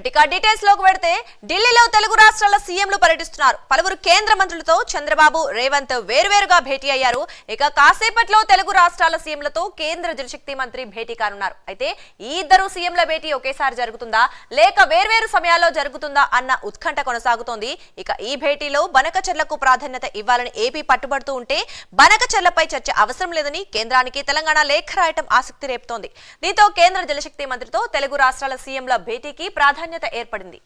ఇక డీటెయిల్స్ లోకి వెడితే ఢిల్లీలో తెలుగు రాష్ట్రాల సీఎంలు పర్యటిస్తున్నారు. పలువురు కేంద్ర మంత్రులతో చంద్రబాబు, రేవంత్ వేరువేరుగా భేటీ అయ్యారు. ఇక కాసేపట్లో తెలుగు రాష్ట్రాల సీఎంలతో కేంద్ర జలశక్తి మంత్రి భేటీ కానున్నారు. అయితే ఈ ఇద్దరు సీఎంల భేటీ ఒకేసారి జరుగుతుందా లేక వేర్వేరు సమయాల్లో జరుగుతుందా అన్న ఉత్కంఠ కొనసాగుతోంది. ఇక ఈ భేటీలో బనకచెర్లకు ప్రాధాన్యత ఇవ్వాలని ఏపీ పట్టుబడుతూ ఉంటే బనకచెర్లపై చర్చ అవసరం లేదని కేంద్రానికి తెలంగాణ లేఖ రాయటం ఆసక్తి రేపుతోంది. దీంతో కేంద్ర జలశక్తి మంత్రితో తెలుగు రాష్ట్రాల సీఎంల భేటీకి ప్రాధాన్యత ఏర్పడింది.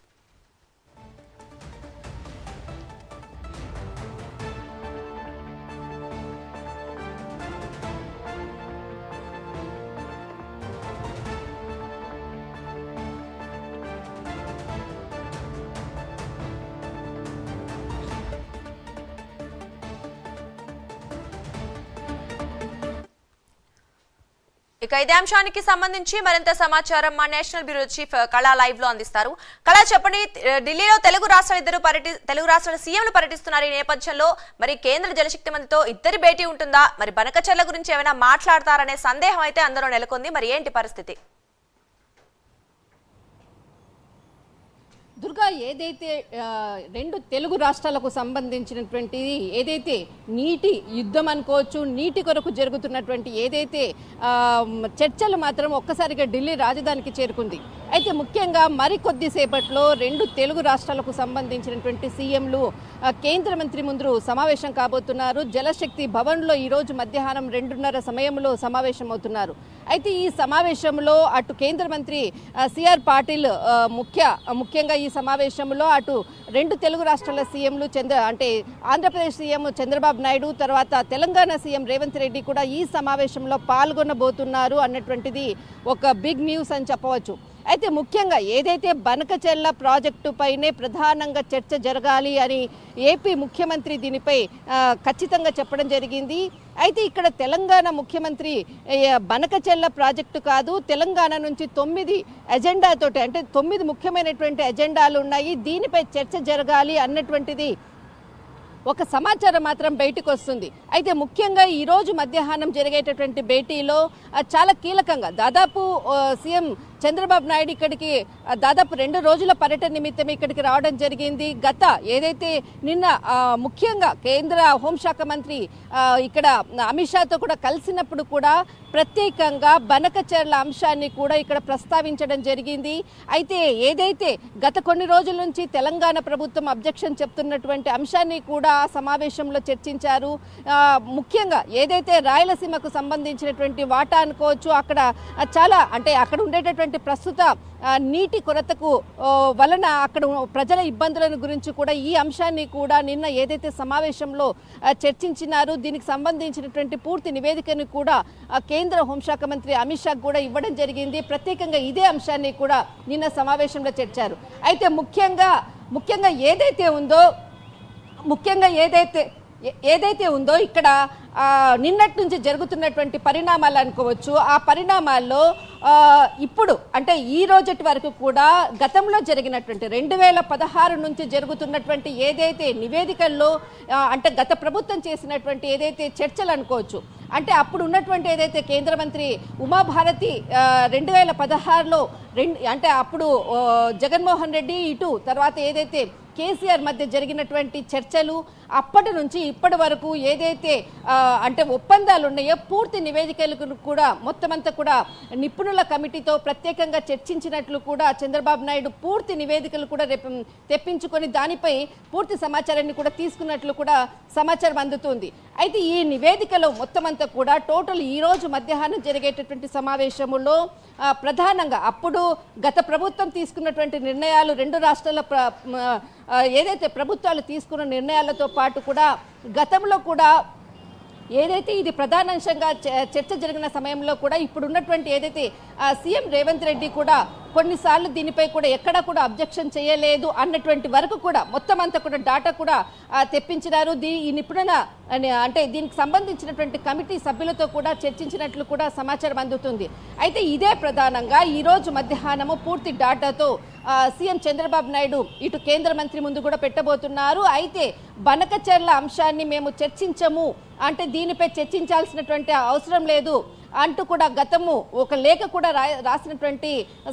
ఇక ఇదే అంశానికి సంబంధించి మరింత సమాచారం మా నేషనల్ బ్యూరో చీఫ్ కళా లైవ్ లో అందిస్తారు. కళా, చెప్పండి, ఢిల్లీలో తెలుగు రాష్ట్రాల సీఎంలు పర్యటిస్తున్నారు. ఈ నేపథ్యంలో మరి కేంద్ర జలశక్తి మంత్రితో ఇద్దరి భేటీ ఉంటుందా? మరి బనకచెర్ల గురించి ఏమైనా మాట్లాడతారనే సందేహం అయితే అందరూ నెలకొంది. మరి ఏంటి పరిస్థితి? దుర్గా, ఏదైతే రెండు తెలుగు రాష్ట్రాలకు సంబంధించినటువంటి ఏదైతే నీటి యుద్ధం అనుకోవచ్చు, నీటి కొరకు జరుగుతున్నటువంటి ఏదైతే చర్చలు మాత్రం ఒక్కసారిగా ఢిల్లీ రాజధానికి చేరుకుంది. అయితే ముఖ్యంగా మరికొద్దిసేపట్లో రెండు తెలుగు రాష్ట్రాలకు సంబంధించినటువంటి సీఎంలు కేంద్ర మంత్రి ముందు సమావేశం కాబోతున్నారు. జలశక్తి భవన్లో ఈరోజు మధ్యాహ్నం 2:30 సమయంలో సమావేశం అవుతున్నారు. అయితే ఈ సమావేశంలో అటు కేంద్ర మంత్రి సిఆర్ పాటిల్ ముఖ్యంగా ఈ సమావేశంలో అటు రెండు తెలుగు రాష్ట్రాల సీఎంలు అంటే ఆంధ్రప్రదేశ్ సీఎం చంద్రబాబు నాయుడు, తర్వాత తెలంగాణ సీఎం రేవంత్ రెడ్డి కూడా ఈ సమావేశంలో పాల్గొనబోతున్నారు అన్నటువంటిది ఒక బిగ్ న్యూస్ అని చెప్పవచ్చు. అయితే ముఖ్యంగా ఏదైతే బనకచెర్ల ప్రాజెక్టు పైనే ప్రధానంగా చర్చ జరగాలి అని ఏపీ ముఖ్యమంత్రి దీనిపై ఖచ్చితంగా చెప్పడం జరిగింది. అయితే ఇక్కడ తెలంగాణ ముఖ్యమంత్రి బనకచెర్ల ప్రాజెక్టు కాదు, తెలంగాణ నుంచి 9 ఎజెండాతోటి, అంటే 9 ముఖ్యమైనటువంటి ఎజెండాలు ఉన్నాయి, దీనిపై చర్చ జరగాలి అన్నటువంటిది ఒక సమాచారం మాత్రం బయటకు వస్తుంది. అయితే ముఖ్యంగా ఈరోజు మధ్యాహ్నం జరిగేటటువంటి భేటీలో చాలా కీలకంగా దాదాపు సీఎం చంద్రబాబు నాయుడు ఇక్కడికి దాదాపు 2 రోజుల పర్యటన నిమిత్తం ఇక్కడికి రావడం జరిగింది. ఏదైతే నిన్న ముఖ్యంగా కేంద్ర హోంశాఖ మంత్రి ఇక్కడ అమిత్ షాతో కూడా కలిసినప్పుడు కూడా ప్రత్యేకంగా బనకచెర్ల అంశాన్ని కూడా ఇక్కడ ప్రస్తావించడం జరిగింది. అయితే ఏదైతే గత కొన్ని రోజుల నుంచి తెలంగాణ ప్రభుత్వం అబ్జెక్షన్ చెప్తున్నటువంటి అంశాన్ని కూడా ఆ సమావేశంలో చర్చించారు. ముఖ్యంగా ఏదైతే రాయలసీమకు సంబంధించినటువంటి వాటా అనుకోవచ్చు, అక్కడ చాలా అంటే అక్కడ ఉండేటటువంటి ప్రస్తుత నీటి కొరతకు వలన అక్కడ ప్రజల ఇబ్బందులను గురించి కూడా ఈ అంశాన్ని కూడా నిన్న ఏదైతే సమావేశంలో చర్చించినారు, దీనికి సంబంధించినటువంటి పూర్తి నివేదికను కూడా కేంద్ర హోంశాఖ మంత్రి అమిత్ షా కూడా ఇవ్వడం జరిగింది. ప్రత్యేకంగా ఇదే అంశాన్ని కూడా నిన్న సమావేశంలో చర్చారు. అయితే ముఖ్యంగా ఏదైతే ఉందో ఇక్కడ నిన్నటి నుంచి జరుగుతున్నటువంటి పరిణామాలు అనుకోవచ్చు. ఆ పరిణామాల్లో ఇప్పుడు అంటే ఈ రోజటి వరకు కూడా గతంలో జరిగినటువంటి 2016 నుంచి జరుగుతున్నటువంటి ఏదైతే నివేదికల్లో అంటే గత ప్రభుత్వం చేసినటువంటి ఏదైతే చర్చలు అనుకోవచ్చు, అంటే అప్పుడు ఉన్నటువంటి ఏదైతే కేంద్ర మంత్రి ఉమాభారతి 2016లో అంటే అప్పుడు జగన్మోహన్ రెడ్డి ఇటు తర్వాత ఏదైతే కేసీఆర్ మధ్య జరిగినటువంటి చర్చలు అప్పటి నుంచి ఇప్పటి వరకు ఏదైతే అంటే ఒప్పందాలు ఉన్నాయో పూర్తి నివేదికలకు కూడా మొత్తం అంతా కూడా నిపుణుల కమిటీతో ప్రత్యేకంగా చర్చించినట్లు కూడా చంద్రబాబు నాయుడు పూర్తి నివేదికలు కూడా తెప్పించుకొని దానిపై పూర్తి సమాచారాన్ని కూడా తీసుకున్నట్లు కూడా సమాచారం అందుతుంది. అయితే ఈ నివేదికలో మొత్తం అంతా కూడా టోటల్ ఈ రోజు మధ్యాహ్నం జరిగేటటువంటి సమావేశంలో ప్రధానంగా అప్పుడు గత ప్రభుత్వం తీసుకున్నటువంటి నిర్ణయాలు, రెండు రాష్ట్రాల ఏదైతే ప్రభుత్వాలు తీసుకున్న నిర్ణయాలతో పాటు కూడా గతంలో కూడా ఏదైతే ఇది ప్రధానాంశంగా చర్చ జరిగిన సమయంలో కూడా ఇప్పుడు ఉన్నటువంటి ఏదైతే సీఎం రేవంత్ రెడ్డి కూడా కొన్నిసార్లు దీనిపై కూడా ఎక్కడా కూడా అబ్జెక్షన్ చేయలేదు అన్నటువంటి వరకు కూడా మొత్తం అంతా కూడా డాటా కూడా తెప్పించినారు. ఈ నిపుణుల అంటే దీనికి సంబంధించినటువంటి కమిటీ సభ్యులతో కూడా చర్చించినట్లు కూడా సమాచారం అందుతుంది. అయితే ఇదే ప్రధానంగా ఈరోజు మధ్యాహ్నము పూర్తి డాటాతో సీఎం చంద్రబాబు నాయుడు ఇటు కేంద్ర మంత్రి ముందు కూడా పెట్టబోతున్నారు. అయితే బనకచెర్ల అంశాన్ని మేము చర్చించము, అంటే దీనిపై చర్చించాల్సినటువంటి అవసరం లేదు, అంటూ కూడా గతము ఒక లేఖ కూడా రాసినటువంటి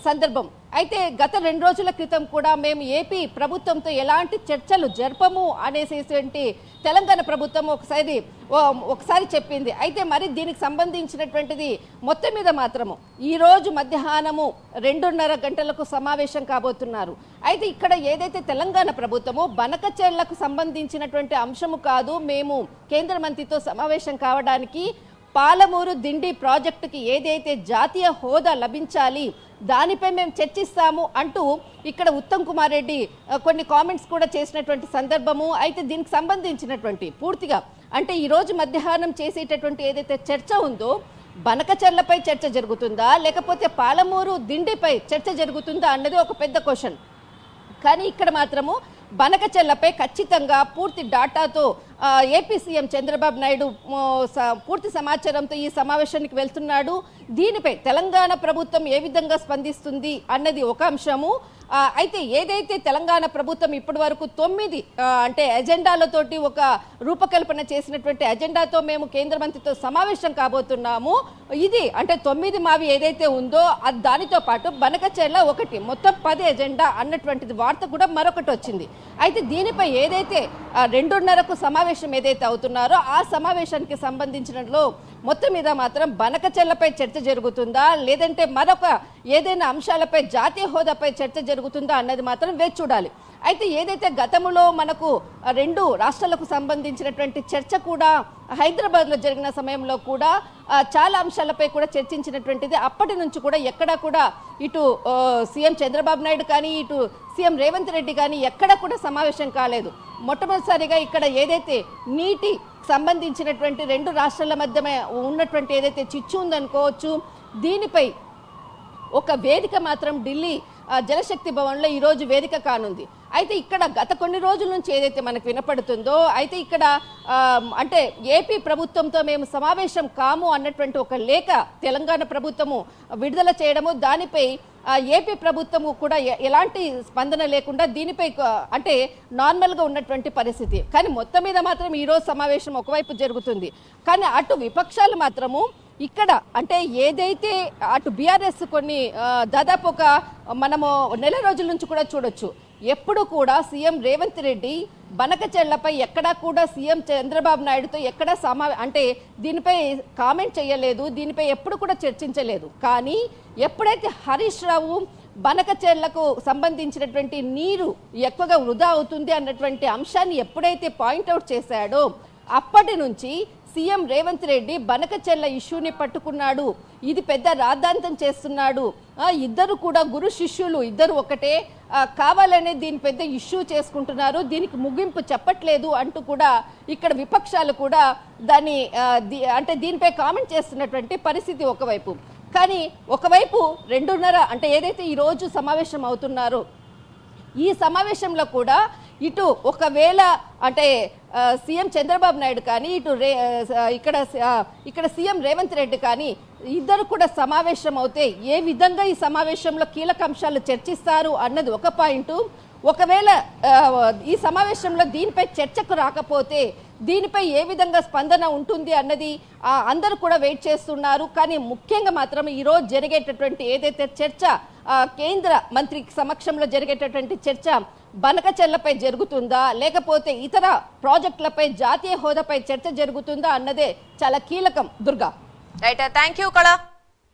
సందర్భం. అయితే గత 2 రోజుల క్రితం కూడా మేము ఏపీ ప్రభుత్వంతో ఎలాంటి చర్చలు జరపము అనేసేటువంటి తెలంగాణ ప్రభుత్వం ఒకసారి చెప్పింది. అయితే మరి దీనికి సంబంధించినటువంటిది మొత్తం మీద మాత్రము ఈ రోజు మధ్యాహ్నము 2:30 గంటలకు సమావేశం కాబోతున్నారు. అయితే ఇక్కడ ఏదైతే తెలంగాణ ప్రభుత్వము బనకచెర్లకు సంబంధించినటువంటి అంశము కాదు, మేము కేంద్ర మంత్రితో సమావేశం కావడానికి పాలమూరు దిండి ప్రాజెక్టుకి ఏదైతే జాతీయ హోదా లభించాలి దానిపై మేము చర్చిస్తాము అంటూ ఇక్కడ ఉత్తమ్ కుమార్ రెడ్డి కొన్ని కామెంట్స్ కూడా చేసినటువంటి సందర్భము. అయితే దీనికి సంబంధించినటువంటి పూర్తిగా అంటే ఈ రోజు మధ్యాహ్నం చేసేటటువంటి ఏదైతే చర్చ ఉందో బనకచెర్లపై చర్చ జరుగుతుందా లేకపోతే పాలమూరు దిండిపై చర్చ జరుగుతుందా అన్నది ఒక పెద్ద క్వశ్చన్. కానీ ఇక్కడ మాత్రము బనకచెర్లపై ఖచ్చితంగా పూర్తి డాటాతో ఏపీ సీఎం చంద్రబాబు నాయుడు పూర్తి సమాచారంతో ఈ సమావేశానికి వెళ్తున్నాడు. దీనిపై తెలంగాణ ప్రభుత్వం ఏ విధంగా స్పందిస్తుంది అన్నది ఒక అంశము. అయితే ఏదైతే తెలంగాణ ప్రభుత్వం ఇప్పటి వరకు 9 అంటే ఎజెండాలతోటి ఒక రూపకల్పన చేసినటువంటి ఎజెండాతో మేము కేంద్ర మంత్రితో సమావేశం కాబోతున్నాము. ఇది అంటే 9 మావి ఏదైతే ఉందో అది దానితో పాటు బనకచెర్ల ఒకటి మొత్తం 10 ఎజెండా అన్నటువంటిది వార్త కూడా మరొకటి వచ్చింది. అయితే దీనిపై ఏదైతే 2:30కు సమావేశం ఏదైతే అవుతున్నారో ఆ సమావేశానికి సంబంధించినట్లో మొత్తం మీద మాత్రం బనకచెర్లపై చర్చ జరుగుతుందా లేదంటే మరొక ఏదైనా అంశాలపై జాతీయ హోదాపై చర్చ జరుగుతుందా అన్నది మాత్రం వేచి చూడాలి. అయితే ఏదైతే గతంలో మనకు 2 రాష్ట్రాలకు సంబంధించినటువంటి చర్చ కూడా హైదరాబాద్లో జరిగిన సమయంలో కూడా చాలా అంశాలపై కూడా చర్చించినటువంటిది. అప్పటి నుంచి కూడా ఎక్కడా కూడా ఇటు సీఎం చంద్రబాబు నాయుడు కానీ ఇటు సీఎం రేవంత్ రెడ్డి కానీ ఎక్కడా కూడా సమావేశం కాలేదు. మొట్టమొదటిసారిగా ఇక్కడ ఏదైతే నీటి సంబంధించినటువంటి 2 రాష్ట్రాల మధ్య ఉన్నటువంటి ఏదైతే చిచ్చు ఉందనుకోవచ్చు దీనిపై ఒక వేదిక మాత్రం ఢిల్లీ జలశక్తి భవన్లో ఈరోజు వేదిక కానుంది. అయితే ఇక్కడ గత కొన్ని రోజుల నుంచి ఏదైతే మనకు వినపడుతుందో అయితే ఇక్కడ అంటే ఏపీ ప్రభుత్వంతో మేము సమావేశం కాము అన్నటువంటి ఒక లేఖ తెలంగాణ ప్రభుత్వము విడుదల చేయడము దానిపై ఏపీ ప్రభుత్వము కూడా ఎలాంటి స్పందన లేకుండా దీనిపై అంటే నార్మల్గా ఉన్నటువంటి పరిస్థితి. కానీ మొత్తం మీద మాత్రం ఈరోజు సమావేశం ఒకవైపు జరుగుతుంది. కానీ అటు విపక్షాలు మాత్రము ఇక్కడ అంటే ఏదైతే అటు బీఆర్ఎస్ కొన్ని దాదాపు ఒక మనము నెల రోజుల నుంచి కూడా చూడొచ్చు ఎప్పుడు కూడా సీఎం రేవంత్ రెడ్డి బనకచెర్లపై ఎక్కడా కూడా సీఎం చంద్రబాబు నాయుడుతో ఎక్కడా అంటే దీనిపై కామెంట్ చేయలేదు, దీనిపై ఎప్పుడు కూడా చర్చించలేదు. కానీ ఎప్పుడైతే హరీష్ రావు బనకచెర్లకు సంబంధించినటువంటి నీరు ఎక్కువగా వృధా అవుతుంది అన్నటువంటి అంశాన్ని ఎప్పుడైతే పాయింట్అవుట్ చేశాడో అప్పటి నుంచి సీఎం రేవంత్ రెడ్డి బనకచెర్ల ఇష్యూని పట్టుకున్నాడు. ఇది పెద్ద రాద్ధాంతం చేస్తున్నాడు, ఇద్దరు కూడా గురు శిష్యులు ఇద్దరు ఒకటే, కావాలనే దీని పెద్ద ఇష్యూ చేసుకుంటున్నారు, దీనికి ముగింపు చెప్పట్లేదు అంటూ కూడా ఇక్కడ విపక్షాలు కూడా దాన్ని అంటే దీనిపై కామెంట్ చేస్తున్నటువంటి పరిస్థితి ఒకవైపు. కానీ ఒకవైపు 2:30 అంటే ఏదైతే ఈరోజు సమావేశం అవుతున్నారో ఈ సమావేశంలో కూడా ఇటు ఒకవేళ అంటే సీఎం చంద్రబాబు నాయుడు కానీ ఇటు ఇక్కడ సీఎం రేవంత్ రెడ్డి కానీ ఇద్దరు కూడా సమావేశం అవుతే ఏ విధంగా ఈ సమావేశంలో కీలక అంశాలు చర్చిస్తారు అన్నది ఒక పాయింట్. ఒకవేళ ఈ సమావేశంలో దీనిపై చర్చకు రాకపోతే దీనిపై ఏ విధంగా స్పందన ఉంటుంది అన్నది అందరూ కూడా వెయిట్ చేస్తున్నారు. కానీ ముఖ్యంగా మాత్రం ఈరోజు జరిగేటటువంటి ఏదైతే చర్చ కేంద్ర మంత్రి సమక్షంలో జరిగేటటువంటి చర్చ బనకచెర్లపై జరుగుతుందా లేకపోతే ఇతర ప్రాజెక్టులపై జాతీయ హోదాపై చర్చ జరుగుతుందా అన్నదే చాలా కీలకం. దుర్గా. రైట్, థ్యాంక్ యూ కళ.